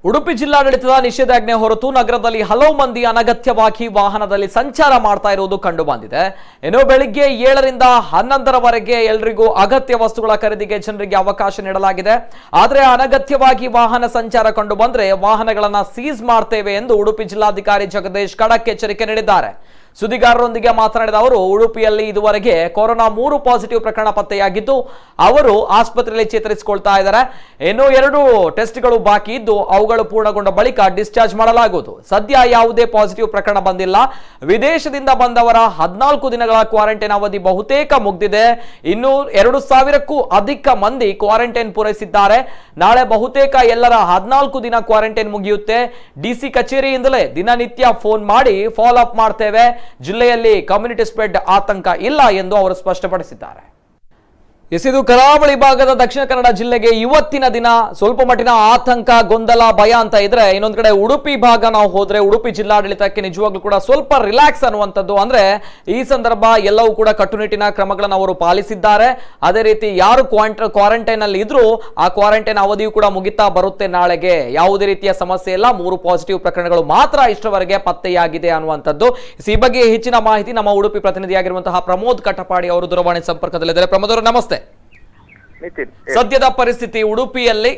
ಉಡುಪಿ ಜಿಲ್ಲಾಡಳಿತದ ನಿಷೇಧಾಜ್ಞೆ ಹೊರತು ನಗರದಲ್ಲಿ ಹಲವು ಮಂದಿ ಅನಗತ್ಯವಾಗಿ ವಾಹನದಲ್ಲಿ ಸಂಚಾರ ಮಾಡ್ತಾ ಇರುವುದು ಕಂಡು ಬಂದಿದೆ. ಇನ್ನು ಬೆಳಿಗ್ಗೆ 7ರಿಂದ 11ರವರೆಗೆ ಎಲ್ಲರಿಗೂ ಅಗತ್ಯ ವಸ್ತುಗಳ ಖರೀದಿಗೆ ಜನರಿಗೆ ಅವಕಾಶ ನೀಡಲಾಗಿದೆ. ಆದರೆ ಅನಗತ್ಯವಾಗಿ ವಾಹನ ಸಂಚಾರ ಕಂಡು ಬಂದ್ರೆ ವಾಹನಗಳನ್ನು ಸೀಸ್ ಮಾಡ್ತೇವೆ ಎಂದು ಉಡುಪಿ ಜಿಲ್ಲಾಧಿಕಾರಿ ಜಗದೀಶ್ ಖಡಕ್ ಎಚ್ಚರಿಕೆ ನೀಡಿದ್ದಾರೆ. ಸುದ್ದಿಗಾರರೊಂದಿಗೆ ಮಾತನಾಡಿದ ಅವರು, ಉಡುಪಿಯಲ್ಲಿ ಇದುವರೆಗೆ ಕೊರೋನಾ 3 ಪಾಸಿಟಿವ್ ಪ್ರಕರಣ ಪತ್ತೆಯಾಗಿದ್ದು ಅವರು ಆಸ್ಪತ್ರೆಯಲ್ಲಿ ಚೇತರಿಸಿಕೊಳ್ತಾ ಇದ್ದಾರೆ. ಇನ್ನೂ 2 ಟೆಸ್ಟ್ಗಳು ಬಾಕಿ ಇದ್ದು ಅವುಗಳು ಪೂರ್ಣಗೊಂಡ ಬಳಿಕ ಡಿಸ್ಚಾರ್ಜ್ ಮಾಡಲಾಗುವುದು. ಸದ್ಯ ಯಾವುದೇ ಪಾಸಿಟಿವ್ ಪ್ರಕರಣ ಬಂದಿಲ್ಲ. ವಿದೇಶದಿಂದ ಬಂದವರ 14 ದಿನಗಳ ಕ್ವಾರಂಟೈನ್ ಅವಧಿ ಬಹುತೇಕ ಮುಗಿದಿದೆ. ಇನ್ನು 2000ಕ್ಕೂ ಅಧಿಕ ಮಂದಿ ಕ್ವಾರಂಟೈನ್ ಪೂರೈಸಿದ್ದಾರೆ. ನಾಳೆ ಬಹುತೇಕ ಎಲ್ಲರ 14 ದಿನ ಕ್ವಾರಂಟೈನ್ ಮುಗಿಯುತ್ತೆ. ಡಿಸಿ ಕಚೇರಿಯಿಂದಲೇ ದಿನನಿತ್ಯ ಫೋನ್ ಮಾಡಿ ಫಾಲೋ ಅಪ್ ಮಾಡ್ತೇವೆ. ಜಿಲ್ಲೆಯಲ್ಲಿ ಕಮ್ಯುನಿಟಿ ಸ್ಪ್ರೆಡ್ ಆತಂಕ ಇಲ್ಲ ಎಂದು ಅವರು ಸ್ಪಷ್ಟಪಡಿಸಿದ್ದಾರೆ. ಇದು ಕರಾವಳಿ ಭಾಗದ ದಕ್ಷಿಣ ಕನ್ನಡ ಜಿಲ್ಲೆಗೆ ಇವತ್ತಿನ ದಿನ ಸ್ವಲ್ಪ ಮಟ್ಟಿನ ಆತಂಕ, ಗೊಂದಲ, ಭಯ ಅಂತ ಇದ್ರೆ, ಇನ್ನೊಂದು ಕಡೆ ಉಡುಪಿ ಭಾಗ ನಾವು ಹೋದ್ರೆ ಉಡುಪಿ ಜಿಲ್ಲಾಡಳಿತಕ್ಕೆ ನಿಜವಾಗ್ಲೂ ಕೂಡ ಸ್ವಲ್ಪ ರಿಲ್ಯಾಕ್ಸ್ ಅನ್ನುವಂಥದ್ದು. ಅಂದ್ರೆ ಈ ಸಂದರ್ಭ ಎಲ್ಲವೂ ಕೂಡ ಕಟ್ಟುನಿಟ್ಟಿನ ಕ್ರಮಗಳನ್ನು ಅವರು ಪಾಲಿಸಿದ್ದಾರೆ. ಅದೇ ರೀತಿ ಯಾರು ಕ್ವಾರಂಟೈನ್ ಅಲ್ಲಿ ಇದ್ರು ಆ ಕ್ವಾರಂಟೈನ್ ಅವಧಿಯು ಕೂಡ ಮುಗಿತಾ ಬರುತ್ತೆ ನಾಳೆಗೆ. ಯಾವುದೇ ರೀತಿಯ ಸಮಸ್ಯೆ ಇಲ್ಲ. 3 ಪಾಸಿಟಿವ್ ಪ್ರಕರಣಗಳು ಮಾತ್ರ ಇಷ್ಟವರೆಗೆ ಪತ್ತೆಯಾಗಿದೆ ಅನ್ನುವಂಥದ್ದು. ಈ ಬಗ್ಗೆ ಹೆಚ್ಚಿನ ಮಾಹಿತಿ ನಮ್ಮ ಉಡುಪಿ ಪ್ರತಿನಿಧಿಯಾಗಿರುವಂತಹ ಪ್ರಮೋದ್ ಕಟಪಾಡಿ ಅವರು ದೂರವಾಣಿ ಸಂಪರ್ಕದಲ್ಲಿದ್ದಾರೆ. ಪ್ರಮೋದ್ ಅವರು ನಮಸ್ತೆ. ಸದ್ಯದ ಪರಿಸ್ಥಿತಿ ಉಡುಪಿಯಲ್ಲಿ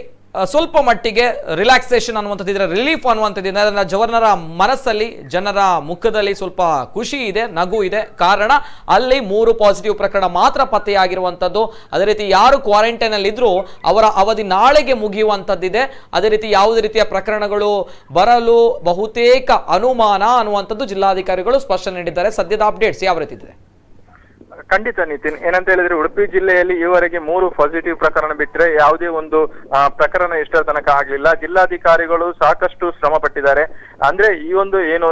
ಸ್ವಲ್ಪ ಮಟ್ಟಿಗೆ ರಿಲ್ಯಾಕ್ಸೇಷನ್ ಅನ್ನುವಂಥದ್ದಿದ್ರೆ, ರಿಲೀಫ್ ಅನ್ನುವಂಥದ್ದಿದೆ. ಜನರ ಮನಸ್ಸಲ್ಲಿ, ಜನರ ಮುಖದಲ್ಲಿ ಸ್ವಲ್ಪ ಖುಷಿ ಇದೆ, ನಗು ಇದೆ. ಕಾರಣ ಅಲ್ಲಿ 3 ಪಾಸಿಟಿವ್ ಪ್ರಕರಣ ಮಾತ್ರ ಪತ್ತೆಯಾಗಿರುವಂಥದ್ದು. ಅದೇ ರೀತಿ ಯಾರು ಕ್ವಾರಂಟೈನ್ ಅಲ್ಲಿ ಇದ್ರು ಅವರ ಅವಧಿ ನಾಳೆಗೆ ಮುಗಿಯುವಂಥದ್ದಿದೆ. ಅದೇ ರೀತಿ ಯಾವುದೇ ರೀತಿಯ ಪ್ರಕರಣಗಳು ಬರಲು ಬಹುತೇಕ ಅನುಮಾನ ಅನ್ನುವಂಥದ್ದು ಜಿಲ್ಲಾಧಿಕಾರಿಗಳು ಸ್ಪಷ್ಟನೆ ನೀಡಿದ್ದಾರೆ. ಸದ್ಯದ ಅಪ್ಡೇಟ್ಸ್ ಯಾವ ರೀತಿ ಇದೆ? ಖಂಡಿತ ನಿತಿನ್, ಏನಂತ ಹೇಳಿದ್ರೆ ಉಡುಪಿ ಜಿಲ್ಲೆಯಲ್ಲಿ ಈವರೆಗೆ 3 ಪಾಸಿಟಿವ್ ಪ್ರಕರಣ ಬಿಟ್ಟರೆ ಯಾವುದೇ ಒಂದು ಪ್ರಕರಣ ಇಷ್ಟರ ತನಕ ಆಗ್ಲಿಲ್ಲ. ಜಿಲ್ಲಾಧಿಕಾರಿಗಳು ಸಾಕಷ್ಟು ಶ್ರಮ ಪಟ್ಟಿದ್ದಾರೆ. ಅಂದ್ರೆ ಈ ಒಂದು ಏನು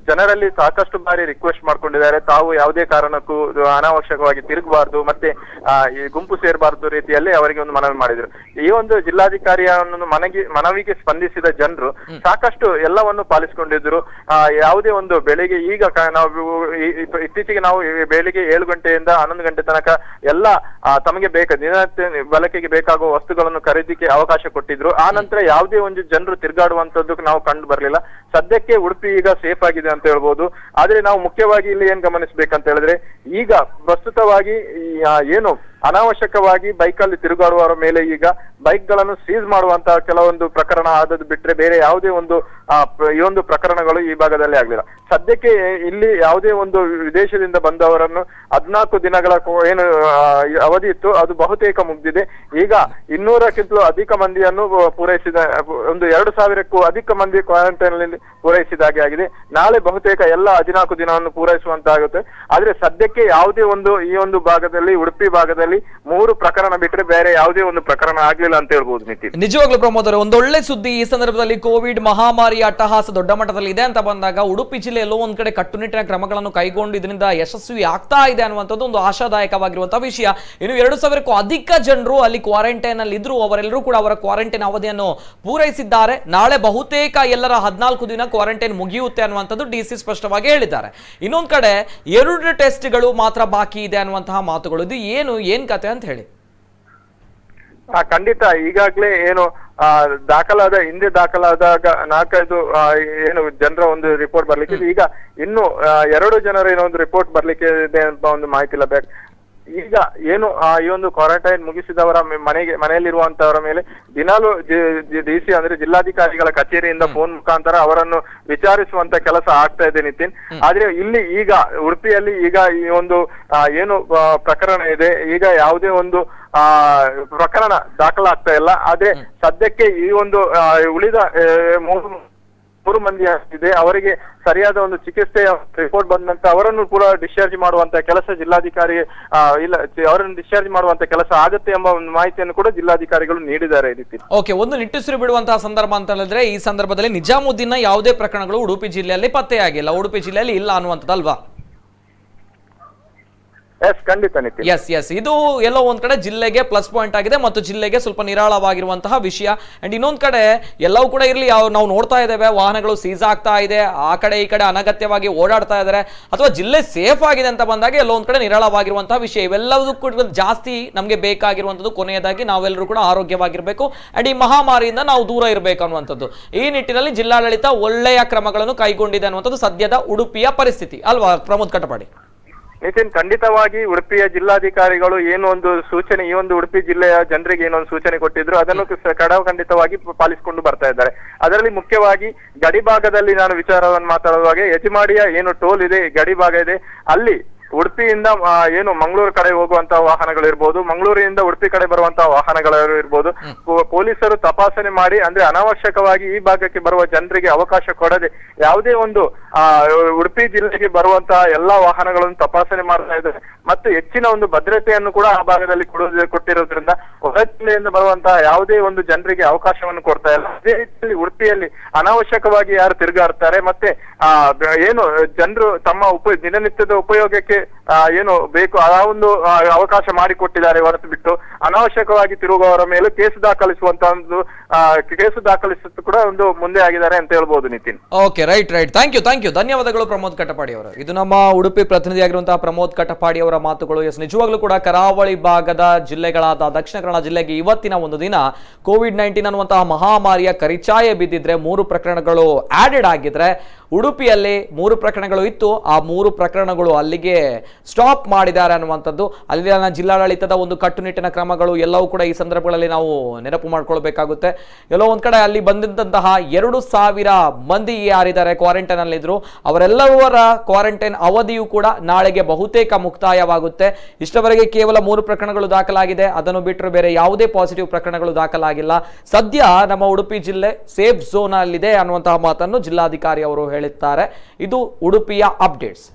ಜನರಲ್ಲಿ ಸಾಕಷ್ಟು ಬಾರಿ ರಿಕ್ವೆಸ್ಟ್ ಮಾಡ್ಕೊಂಡಿದ್ದಾರೆ, ತಾವು ಯಾವುದೇ ಕಾರಣಕ್ಕೂ ಅನಾವಶ್ಯಕವಾಗಿ ತಿರುಗಬಾರ್ದು, ಮತ್ತೆ ಈ ಗುಂಪು ಸೇರಬಾರ್ದು ರೀತಿಯಲ್ಲಿ ಅವರಿಗೆ ಒಂದು ಮನವಿ ಮಾಡಿದ್ರು. ಈ ಒಂದು ಜಿಲ್ಲಾಧಿಕಾರಿಯ ಮನವಿಗೆ ಸ್ಪಂದಿಸಿದ ಜನರು ಸಾಕಷ್ಟು ಎಲ್ಲವನ್ನು ಪಾಲಿಸಿಕೊಂಡಿದ್ರು. ಯಾವುದೇ ಒಂದು ಬೆಳಿಗ್ಗೆ ಈಗ ನಾವು ಇತ್ತೀಚೆಗೆ ನಾವು ಬೆಳಿಗ್ಗೆ 7 ಗಂಟೆಯಿಂದ 11 ಗಂಟೆ ತನಕ ಎಲ್ಲ ತಮಗೆ ದಿನನಿತ್ಯ ಬಳಕೆಗೆ ಬೇಕಾಗುವ ವಸ್ತುಗಳನ್ನು ಖರೀದಿಗೆ ಅವಕಾಶ ಕೊಟ್ಟಿದ್ರು. ಆ ನಂತರ ಯಾವುದೇ ಒಂದು ಜನರು ತಿರುಗಾಡುವಂತದ್ದು ನಾವು ಕಂಡು ಬರಲಿಲ್ಲ. ಸದ್ಯಕ್ಕೆ ಉಡುಪಿ ಈಗ ಸೇಫ್ ಆಗಿದೆ ಅಂತ ಹೇಳ್ಬೋದು. ಆದ್ರೆ ನಾವು ಮುಖ್ಯವಾಗಿ ಇಲ್ಲಿ ಏನ್ ಗಮನಿಸಬೇಕಂತ ಹೇಳಿದ್ರೆ, ಈಗ ಪ್ರಸ್ತುತವಾಗಿ ಏನು ಅನಾವಶ್ಯಕವಾಗಿ ಬೈಕ್ ಅಲ್ಲಿ ತಿರುಗಾಡುವವರ ಮೇಲೆ ಈಗ ಬೈಕ್ ಗಳನ್ನು ಸೀಸ್ ಮಾಡುವಂತಹ ಕೆಲವೊಂದು ಪ್ರಕರಣ ಆದದ್ದು ಬಿಟ್ರೆ ಬೇರೆ ಯಾವುದೇ ಒಂದು ಈ ಒಂದು ಪ್ರಕರಣಗಳು ಈ ಭಾಗದಲ್ಲಿ ಆಗ್ಲಿಲ್ಲ. ಸದ್ಯಕ್ಕೆ ಇಲ್ಲಿ ಯಾವುದೇ ಒಂದು ವಿದೇಶದಿಂದ ಬಂದವರನ್ನು 14 ದಿನಗಳ ಏನು ಅವಧಿ ಇತ್ತು ಅದು ಬಹುತೇಕ ಮುಗ್ದಿದೆ. ಈಗ 200ಕ್ಕಿಂತಲೂ ಅಧಿಕ ಮಂದಿಯನ್ನು ಪೂರೈಸಿದ, ಒಂದು 2000ಕ್ಕೂ ಅಧಿಕ ಮಂದಿ ಕ್ವಾರಂಟೈನ್ ನಲ್ಲಿ ಪೂರೈಸಿದ ಹಾಗೆ ಆಗಿದೆ. ನಾಳೆ ಬಹುತೇಕ ಎಲ್ಲ 14 ದಿನವನ್ನು ಪೂರೈಸುವಂತಾಗುತ್ತೆ. ಆದ್ರೆ ಸದ್ಯಕ್ಕೆ ಯಾವುದೇ ಒಂದು ಈ ಒಂದು ಭಾಗದಲ್ಲಿ, ಉಡುಪಿ ಭಾಗದಲ್ಲಿ 3 ಪ್ರಕರಣ ಬಿಟ್ಟರೆ ಬೇರೆ ಯಾವುದೇ ಒಂದು ಪ್ರಕರಣ ಆಗ್ಲಿಲ್ಲ ಅಂತ ಹೇಳ್ಬೋದು. ನಿತಿನ್, ನಿಜವಾಗ್ಲೂ ಪ್ರಮೋದ್ ಅವರೇ, ಒಂದೊಳ್ಳೆ ಸುದ್ದಿ ಈ ಸಂದರ್ಭದಲ್ಲಿ. ಕೋವಿಡ್ ಮಹಾಮಾರಿ ಅಟ್ಟಹಾಸ ದೊಡ್ಡ ಮಟ್ಟದಲ್ಲಿ ಇದೆ ಅಂತ ಬಂದಾಗ ಉಡುಪಿ ಜಿಲ್ಲೆಯಲ್ಲೂ ಒಂದ್ ಕಡೆ ಕಟ್ಟುನಿಟ್ಟಿನ ಕ್ರಮಗಳನ್ನು ಕೈಗೊಂಡು ಇದರಿಂದ ಯಶಸ್ವಿ ಆಗ್ತಾ ಇದೆ ಅನ್ನುವಂಥದ್ದು ಒಂದು ಆಶಾದಾಯಕವಾಗಿರುವಂತಹ ವಿಷಯ. ಇನ್ನು 2000ಕ್ಕೂ ಅಧಿಕ ಜನರು ಅಲ್ಲಿ ಕ್ವಾರಂಟೈನ್ ಅಲ್ಲಿ ಇದ್ರು. ಅವರೆಲ್ಲರೂ ಕೂಡ ಅವರ ಕ್ವಾರಂಟೈನ್ ಅವಧಿಯನ್ನು ಪೂರೈಸಿದ್ದಾರೆ. ನಾಳೆ ಬಹುತೇಕ ಎಲ್ಲರ 14 ದಿನ ಕ್ವಾರಂಟೈನ್ ಮುಗಿಯುತ್ತೆ ಅನ್ನುವಂಥದ್ದು ಡಿಸಿ ಸ್ಪಷ್ಟವಾಗಿ ಹೇಳಿದ್ದಾರೆ. ಇನ್ನೊಂದ್ ಕಡೆ 2 ಟೆಸ್ಟ್ಗಳು ಮಾತ್ರ ಬಾಕಿ ಇದೆ ಅನ್ನುವಂತಹ ಮಾತುಗಳು. ಇದು ಏನ್ ಕತೆ ಅಂತ ಹೇಳಿ? ಖಂಡಿತ ಈಗಾಗ್ಲೇ ಏನು ಹಿಂದೆ ದಾಖಲಾದಾಗ 4-5 ಏನು ಜನರ ಒಂದು ರಿಪೋರ್ಟ್ ಬರ್ಲಿಕ್ಕೆ, ಈಗ ಇನ್ನು 2 ಜನರ ಏನೋ ಒಂದು ರಿಪೋರ್ಟ್ ಬರ್ಲಿಕ್ಕೆ ಇದೆ ಅಂತ ಒಂದು ಮಾಹಿತಿ ಲಭ್ಯ. ಈಗ ಏನು ಈ ಒಂದು ಕ್ವಾರಂಟೈನ್ ಮುಗಿಸಿದವರ ಮನೆಯಲ್ಲಿರುವಂತವರ ಮೇಲೆ ದಿನಾಲು ಡಿಸಿ ಅಂದ್ರೆ ಜಿಲ್ಲಾಧಿಕಾರಿಗಳ ಕಚೇರಿಯಿಂದ ಫೋನ್ ಮುಖಾಂತರ ಅವರನ್ನು ವಿಚಾರಿಸುವಂತ ಕೆಲಸ ಆಗ್ತಾ ಇದೆ ನಿತಿನ್. ಆದ್ರೆ ಇಲ್ಲಿ ಈಗ ಉಡುಪಿಯಲ್ಲಿ ಈಗ ಈ ಒಂದು ಏನು ಪ್ರಕರಣ ಇದೆ, ಈಗ ಯಾವುದೇ ಒಂದು ಪ್ರಕರಣ ದಾಖಲಾಗ್ತಾ ಇಲ್ಲ. ಆದ್ರೆ ಸದ್ಯಕ್ಕೆ ಈ ಒಂದು ಉಳಿದ 3 ಮಂದಿ ಇದೆ, ಅವರಿಗೆ ಸರಿಯಾದ ಒಂದು ಚಿಕಿತ್ಸೆಯ ರಿಪೋರ್ಟ್ ಬಂದಂತ ಅವರನ್ನು ಕೂಡ ಡಿಸ್ಚಾರ್ಜ್ ಮಾಡುವಂತ ಕೆಲಸ ಜಿಲ್ಲಾಧಿಕಾರಿ ಅವರನ್ನು ಡಿಸ್ಚಾರ್ಜ್ ಮಾಡುವಂತ ಕೆಲಸ ಆಗುತ್ತೆ ಎಂಬ ಒಂದು ಮಾಹಿತಿಯನ್ನು ಕೂಡ ಜಿಲ್ಲಾಧಿಕಾರಿಗಳು ನೀಡಿದ್ದಾರೆ. ಓಕೆ, ಒಂದು ನಿಟ್ಟುಸಿರು ಬಿಡುವಂತಹ ಸಂದರ್ಭ ಅಂತ ಹೇಳಿದ್ರೆ, ಈ ಸಂದರ್ಭದಲ್ಲಿ ನಿಜಾಮುದ್ದೀನ್ ಯಾವುದೇ ಪ್ರಕರಣಗಳು ಉಡುಪಿ ಜಿಲ್ಲೆಯಲ್ಲಿ ಪತ್ತೆಯಾಗಿಲ್ಲ, ಉಡುಪಿ ಜಿಲ್ಲೆಯಲ್ಲಿ ಇಲ್ಲ ಅನ್ನುವಂಥದ್ದಲ್ವಾ? ಎಸ್, ಖಂಡಿತ ನಿತಿನ್. ಎಸ್ ಇದು ಎಲ್ಲೋ ಒಂದ್ ಕಡೆ ಜಿಲ್ಲೆಗೆ ಪ್ಲಸ್ ಪಾಯಿಂಟ್ ಆಗಿದೆ ಮತ್ತು ಜಿಲ್ಲೆಗೆ ಸ್ವಲ್ಪ ನಿರಾಳವಾಗಿರುವಂತಹ ವಿಷಯ. ಅಂಡ್ ಇನ್ನೊಂದ್ ಕಡೆ ಎಲ್ಲವೂ ಕೂಡ ಇರ್ಲಿ, ನಾವು ನೋಡ್ತಾ ಇದ್ದೇವೆ ವಾಹನಗಳು ಸೀಸ್ ಆಗ್ತಾ ಇದೆ, ಆ ಕಡೆ ಈ ಕಡೆ ಅನಗತ್ಯವಾಗಿ ಓಡಾಡ್ತಾ ಇದ್ದಾರೆ, ಅಥವಾ ಜಿಲ್ಲೆ ಸೇಫ್ ಆಗಿದೆ ಅಂತ ಬಂದಾಗ ಎಲ್ಲೋ ಒಂದ್ ಕಡೆ ನಿರಾಳವಾಗಿರುವಂತಹ ವಿಷಯ. ಇವೆಲ್ಲವೂ ಕೂಡ ಜಾಸ್ತಿ ನಮಗೆ ಬೇಕಾಗಿರುವಂತದ್ದು ಕೊನೆಯದಾಗಿ ನಾವೆಲ್ಲರೂ ಕೂಡ ಆರೋಗ್ಯವಾಗಿರ್ಬೇಕು ಅಂಡ್ ಈ ಮಹಾಮಾರಿಯಿಂದ ನಾವು ದೂರ ಇರಬೇಕು ಅನ್ನುವಂಥದ್ದು. ಈ ನಿಟ್ಟಿನಲ್ಲಿ ಜಿಲ್ಲಾಡಳಿತ ಒಳ್ಳೆಯ ಕ್ರಮಗಳನ್ನು ಕೈಗೊಂಡಿದೆ ಅನ್ನುವಂಥದ್ದು ಸದ್ಯದ ಉಡುಪಿಯ ಪರಿಸ್ಥಿತಿ ಅಲ್ವಾ ಪ್ರಮೋದ್ ಕಟಪಾಡಿ? ನಿತಿನ್, ಖಂಡಿತವಾಗಿ ಉಡುಪಿಯ ಜಿಲ್ಲಾಧಿಕಾರಿಗಳು ಏನು ಒಂದು ಸೂಚನೆ, ಈ ಒಂದು ಉಡುಪಿ ಜಿಲ್ಲೆಯ ಜನರಿಗೆ ಏನೊಂದು ಸೂಚನೆ ಕೊಟ್ಟಿದ್ರು ಅದನ್ನು ಖಂಡಿತವಾಗಿ ಪಾಲಿಸಿಕೊಂಡು ಬರ್ತಾ ಇದ್ದಾರೆ. ಅದರಲ್ಲಿ ಮುಖ್ಯವಾಗಿ ಗಡಿ ಭಾಗದಲ್ಲಿ ನಾನು ವಿಚಾರವನ್ನು ಮಾತಾಡುವಾಗ ಯಜಮಾಡಿಯ ಏನು ಟೋಲ್ ಇದೆ, ಗಡಿ ಭಾಗ ಇದೆ, ಅಲ್ಲಿ ಉಡುಪಿಯಿಂದ ಏನು ಮಂಗಳೂರು ಕಡೆ ಹೋಗುವಂತಹ ವಾಹನಗಳು ಇರ್ಬೋದು, ಮಂಗಳೂರಿನಿಂದ ಉಡುಪಿ ಕಡೆ ಬರುವಂತಹ ವಾಹನಗಳು ಇರ್ಬೋದು, ಪೊಲೀಸರು ತಪಾಸಣೆ ಮಾಡಿ ಅಂದ್ರೆ ಅನಾವಶ್ಯಕವಾಗಿ ಈ ಭಾಗಕ್ಕೆ ಬರುವ ಜನರಿಗೆ ಅವಕಾಶ ಕೊಡದೆ ಯಾವುದೇ ಒಂದು ಉಡುಪಿ ಜಿಲ್ಲೆಗೆ ಬರುವಂತಹ ಎಲ್ಲಾ ವಾಹನಗಳನ್ನು ತಪಾಸಣೆ ಮಾಡ್ತಾ ಇದ್ದಾರೆ ಮತ್ತು ಹೆಚ್ಚಿನ ಒಂದು ಭದ್ರತೆಯನ್ನು ಕೂಡ ಆ ಭಾಗದಲ್ಲಿ ಕೊಟ್ಟಿರೋದ್ರಿಂದ ಹೊರ ಜಿಲ್ಲೆಯಿಂದ ಬರುವಂತಹ ಯಾವುದೇ ಒಂದು ಜನರಿಗೆ ಅವಕಾಶವನ್ನು ಕೊಡ್ತಾ ಇಲ್ಲ. ಅದೇ ರೀತಿಯಲ್ಲಿ ಉಡುಪಿಯಲ್ಲಿ ಅನಾವಶ್ಯಕವಾಗಿ ಯಾರು ತಿರುಗಾಡ್ತಾರೆ ಮತ್ತೆ ಏನು ಜನರು ತಮ್ಮ ದಿನನಿತ್ಯದ ಉಪಯೋಗಕ್ಕೆ ಏನು ಬೇಕು ಆ ಒಂದು ಅವಕಾಶ ಮಾಡಿಕೊಟ್ಟಿದ್ದಾರೆ ಹೊರತು ಬಿಟ್ಟು ಅನಾವಶ್ಯಕವಾಗಿ ತಿರುಗುವವರ ಮೇಲೆ ಕೇಸು ದಾಖಲಿಸುವಂತಹ ಒಂದು ಕೇಸು ದಾಖಲಿಸುತ್ತ ಕೂಡ ಒಂದು ಮುಂದೆ ಆಗಿದ್ದಾರೆ ಅಂತ ಹೇಳ್ಬೋದು Nitin. Okay, right. Thank you ಧನ್ಯವಾದಗಳು ಪ್ರಮೋದ್ ಕಟಪಾಡಿ ಅವರು. ಇದು ನಮ್ಮ ಉಡುಪಿ ಪ್ರತಿನಿಧಿಯಾಗಿರುವಂತಹ ಪ್ರಮೋದ್ ಕಟಪಾಡಿ ಅವರ ಮಾತುಗಳು. ನಿಜವಾಗ್ಲೂ ಕೂಡ ಕರಾವಳಿ ಭಾಗದ ಜಿಲ್ಲೆಗಳಾದ ದಕ್ಷಿಣ ಕನ್ನಡ ಜಿಲ್ಲೆಗೆ ಇವತ್ತಿನ ಒಂದು ದಿನ ಕೋವಿಡ್-19 ಅನ್ನುವಂತಹ ಮಹಾಮಾರಿಯ ಕರಿಚಾಯ ಬಿದ್ದಿದ್ರೆ 3 ಪ್ರಕರಣಗಳು ಆಡೆಡ್ ಆಗಿದ್ರೆ, ಉಡುಪಿಯಲ್ಲಿ 3 ಪ್ರಕರಣಗಳು ಇತ್ತು, ಆ 3 ಪ್ರಕರಣಗಳು ಅಲ್ಲಿಗೆ ಸ್ಟಾಪ್ ಮಾಡಿದ್ದಾರೆ ಅನ್ನುವಂಥದ್ದು. ಅಲ್ಲಿನ ಜಿಲ್ಲಾಡಳಿತದ ಒಂದು ಕಟ್ಟುನಿಟ್ಟಿನ ಕ್ರಮಗಳು ಎಲ್ಲವೂ ಕೂಡ ಈ ಸಂದರ್ಭಗಳಲ್ಲಿ ನಾವು ನೆನಪು ಮಾಡ್ಕೊಳ್ಬೇಕಾಗುತ್ತೆ. ಎಲ್ಲೋ ಒಂದ್ ಕಡೆ ಅಲ್ಲಿ ಬಂದಂತಹ 2,000 ಮಂದಿ ಯಾರಿದ್ದಾರೆ ಕ್ವಾರಂಟೈನ್ ಅಲ್ಲಿ ಇದ್ರು, ಅವರೆಲ್ಲವರ ಕ್ವಾರಂಟೈನ್ ಅವಧಿಯೂ ಕೂಡ ನಾಳೆಗೆ ಬಹುತೇಕ ಮುಕ್ತಾಯವಾಗುತ್ತೆ. ಇಷ್ಟವರೆಗೆ ಕೇವಲ 3 ಪ್ರಕರಣಗಳು ದಾಖಲಾಗಿದೆ, ಅದನ್ನು ಬಿಟ್ಟರೆ ಬೇರೆ ಯಾವುದೇ ಪಾಸಿಟಿವ್ ಪ್ರಕರಣಗಳು ದಾಖಲಾಗಿಲ್ಲ. ಸದ್ಯ ನಮ್ಮ ಉಡುಪಿ ಜಿಲ್ಲೆ ಸೇಫ್ ಝೋನ್ ಅಲ್ಲಿದೆ ಅನ್ನುವಂತಹ ಮಾತನ್ನು ಜಿಲ್ಲಾಧಿಕಾರಿ ಅವರು ಹೇಳಿದ್ದಾರೆ. ಇದು ಉಡುಪಿಯ ಅಪ್ಡೇಟ್ಸ್.